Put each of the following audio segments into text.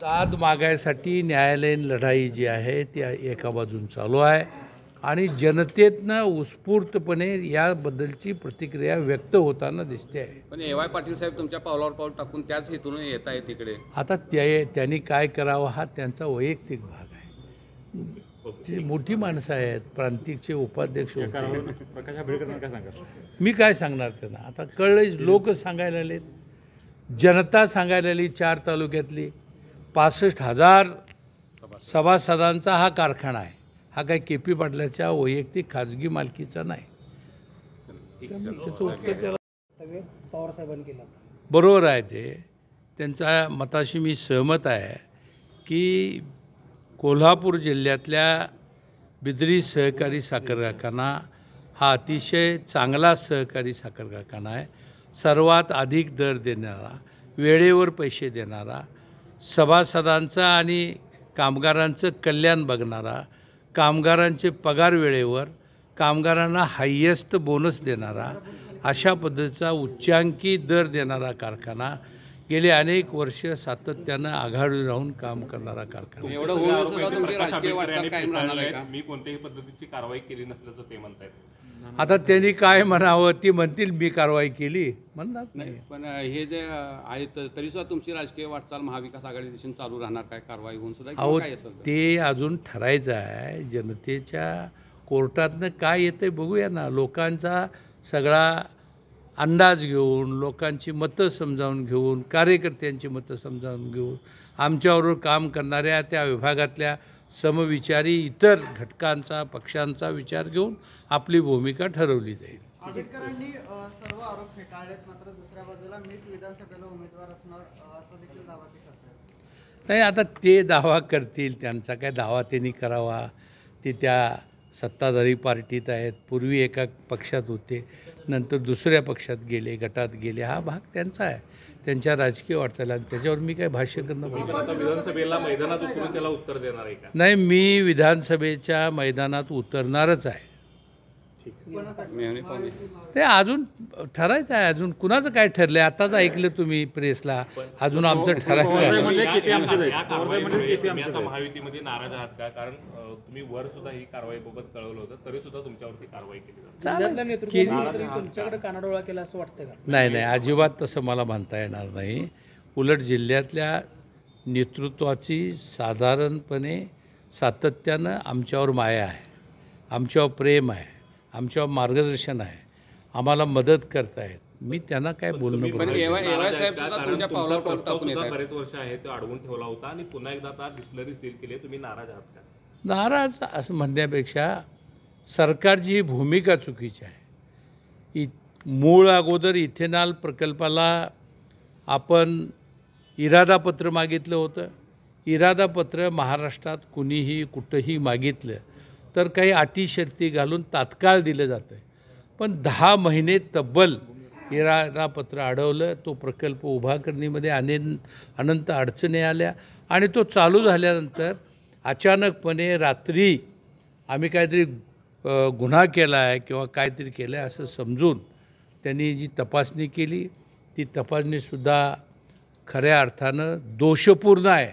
दाद मागायसाठी न्यायालयीन लढाई जी आहे ती एका बाजून चालू आहे आणि जनतेतनं उत्स्फूर्तपणे याबद्दलची प्रतिक्रिया व्यक्त होताना दिसते आहे. पण ए वाय पाटील साहेब तुमच्या पावलावर पाऊल टाकून त्याच हेतून येत आहेत तिकडे. आता त्यांनी काय करावं हा त्यांचा वैयक्तिक भाग आहे. ते मोठी माणसं आहेत, प्रांतिकचे उपाध्यक्ष होते. प्रकाश आंबेडकर काय सांगा? मी काय सांगणार त्यांना? आता कळलं, लोक सांगायला आलेत, जनता सांगायला आली. 4 तालुक्यातली 65,000 सभासदांचा हा कारखाना आहे. हा काही के पी पाटलाच्या वैयक्तिक खाजगी मालकीचा नाही. त्याचं उत्तर त्याला पवारसाहेबांनी केलं. बरोबर आहे. ते त्यांच्या मताशी मी सहमत आहे की कोल्हापूर जिल्ह्यातल्या बिदरी सहकारी साखर कारखाना हा अतिशय चांगला सहकारी साखर कारखाना आहे. सर्वात अधिक दर देणारा, वेळेवर पैसे देणारा, सभासदांचं आणि कामगारांचं कल्याण बघणारा, कामगारांचे पगार वेळेवर, कामगारांना हायेस्ट बोनस देणारा, अशा पद्धतीचा उच्चांकी दर देणारा कारखाना, गेले अनेक वर्ष सातत्यानं आघाडीवर राहून काम करणारा कारखाना. एवढं होऊन सुद्धा तुमची राजकीय वाटचाल कायम राहणार आहे का? मी कोणत्याही पद्धतीची कारवाई केली नसल्याचं ते म्हणतायत. आता त्यांनी काय म्हणावं? ती म्हणतील मी कारवाई केली, म्हणणार नाही. पण हे जे आहे तरी सुद्धा तुमची राजकीय वाटचाल महाविकास आघाडी दिशेने चालू राहणार काय? कारवाई होऊन सुद्धा अहो, काय असेल ते अजून ठरायचं आहे. जनतेच्या कोर्टातनं काय येतं बघूया ना. लोकांचा सगळा अंदाज घेऊन, लोकांची मतं समजावून घेऊन, कार्यकर्त्यांची मतं समजावून घेऊन, आमच्याबरोबर काम करणाऱ्या त्या विभागातल्या समविचारी इतर घटकांचा, पक्षांचा विचार घेऊन आपली भूमिका ठरवली जाईल. आंबेडकरांनी सर्व आरोप फेटाळलेत, मात्र दुसऱ्या बाजूला मीच विधानसभेला उमेदवार असणार असा देखील दावा ते करतात. नाही, आता ते दावा करतील. त्यांचा काय दावा त्यांनी करावा. ते त्या सत्ताधारी पार्टीत आहेत. पूर्वी एका पक्षात होते, नंतर दुसऱ्या पक्षात गेले, गटात गेले. हा भाग त्यांचा आहे, त्यांच्या राजकीय वाटचाल. त्याच्यावर मी काय भाष्य करणं पाहिजे? आता विधानसभेला मैदानात उतरून त्याला उत्तर देणार आहे का? नाही, मी विधानसभेच्या मैदानात उतरणारच आहे. ते अजून ठरायचं आहे. अजून कुणाचं काय ठरलं आहे? आताच ऐकलं तुम्ही प्रेसला. अजून आमचं ठरायचं आहे. महायुतीमध्ये नाराज आहात का? कारण तुम्ही वर सुद्धा ही कारवाईबाबत कळवलं होतं, तरी सुद्धा तुमच्यावरती कारवाई केली जाते. तुमच्याकडे कानाडोळा केला असं वाटतं का? नाही, अजिबात तसं मला म्हणता येणार नाही. उलट जिल्ह्यातल्या नेतृत्वाची साधारणपणे सातत्यानं आमच्यावर माया आहे, आमच्यावर प्रेम आहे, आमच्यावर मार्गदर्शन आहे, आम्हाला मदत करतायत. मी त्यांना काय बोलणं बरेच वर्ष आहे तो अडवून ठेवला होता आणि पुन्हा एकदा आता डिस्टिलरी सील केली. तुम्ही नाराज आहात का? नाराज असं म्हणण्यापेक्षा सरकारची ही भूमिका चुकीची आहे. मूळ अगोदर इथेनॉल प्रकल्पाला आपण इरादापत्र मागितलं होतं. इरादापत्र महाराष्ट्रात कुणीही कुठंही मागितलं तर काही अटी शर्ती घालून तात्काळ दिलं जातं. पण 10 महिने तब्बल इरादापत्र अडवलं. तो प्रकल्प उभा करण्यामध्ये अनंत अडचणी आल्या आणि तो चालू झाल्यानंतर अचानकपणे रात्री आम्ही काहीतरी गुन्हा केला आहे किंवा काहीतरी केलं आहे असं समजून त्यांनी जी तपासणी केली, ती तपासणीसुद्धा खऱ्या अर्थानं दोषपूर्ण आहे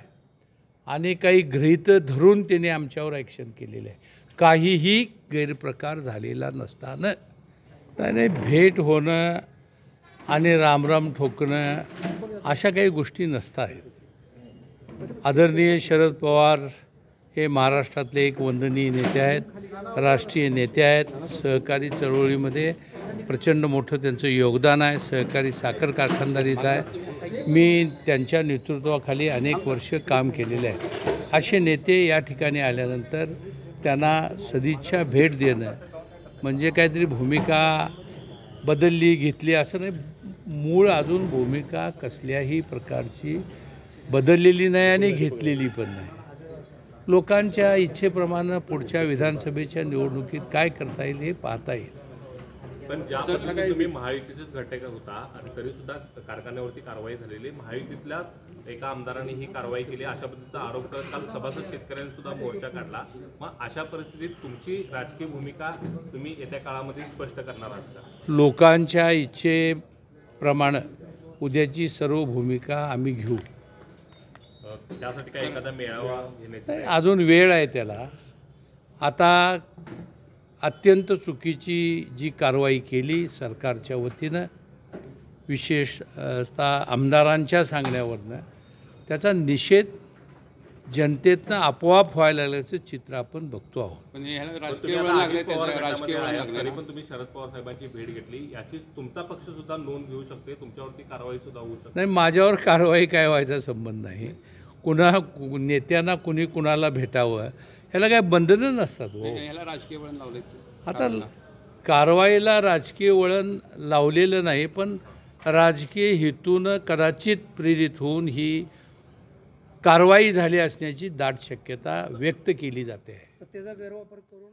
आणि काही गृहीत धरून त्यांनी आमच्यावर ॲक्शन केलेलं आहे. काहीही गैरप्रकार झालेला नसताना त्याने भेट होणं आणि रामराम ठोकणं अशा काही गोष्टी नसतात. आदरणीय शरद पवार हे महाराष्ट्रातले एक वंदनीय नेते आहेत, राष्ट्रीय नेते आहेत. सहकारी चळवळीमध्ये प्रचंड मोठं त्यांचं योगदान आहे. सहकारी साखर कारखानदारीचं आहे. मी त्यांच्या नेतृत्वाखाली अनेक वर्ष काम केलेले आहे. असे नेते या ठिकाणी आल्यानंतर त्यांना सदिच्छा भेट देणं म्हणजे काहीतरी भूमिका बदलली घेतली असं नाही. मूळ अजून भूमिका कसल्याही प्रकारची बदललेली नाही आणि घेतलेली पण नाही. लोकांच्या इच्छेप्रमाणे पुढच्या विधानसभेच्या निवडणुकीत काय करता येईल हे पाहता येईल. पण ज्या पद्धतीने तुम्ही महायुतीचेच घटक होता आणि तरी सुद्धा कारखान्यावरती कारवाई झालेली, महायुतीतल्या एका आमदारांनी ही कारवाई केली अशा पद्धतीचा आरोप करत काल सभासद शेतकऱ्यांनी सुद्धा मोर्चा काढला. मग अशा परिस्थितीत तुमची राजकीय भूमिका तुम्ही येत्या काळामध्ये स्पष्ट करणार आहात का? लोकांच्या इच्छेप्रमाणे उद्याची सर्व भूमिका आम्ही घेऊ. त्यासाठी काही एखादा मेळावा घेण्याची नाही, अजून वेळ आहे त्याला. आता अत्यंत चुकीची जी कारवाई केली सरकारच्या वतीनं, विशेषतः आमदारांच्या सांगण्यावरनं, त्याचा निषेध जनतेतनं आपोआप व्हायला लागल्याचं चित्र आपण बघतो आहोत. पण ह्याला पण राजकीय तुम्ही वळण आता लागले अजित पवार राजकीय गटामध्ये वळण आहे, लागले तरी ना. पण तुम्ही शरद पवार साहेबांची भेट घेतली, याची तुमचा पक्ष सुद्धा नोंद घेऊ शकते, तुमच्यावरती कारवाई सुद्धा होऊ शकते. नाही, माझ्यावर कारवाई काय व्हायचा संबंध नाही. नेत्यांना कुणी कुणाला भेटावं ह्याला काय बंधनं नसतात हो. ह्याला राजकीय वळण लावले आता कारवाईला राजकीय वळण लावलेलं नाही, पण राजकीय हेतूनं कदाचित प्रेरित होऊन ही कारवाई झाली असण्याची दाट शक्यता व्यक्त केली जाते. सत्तेचा गैरवापर करून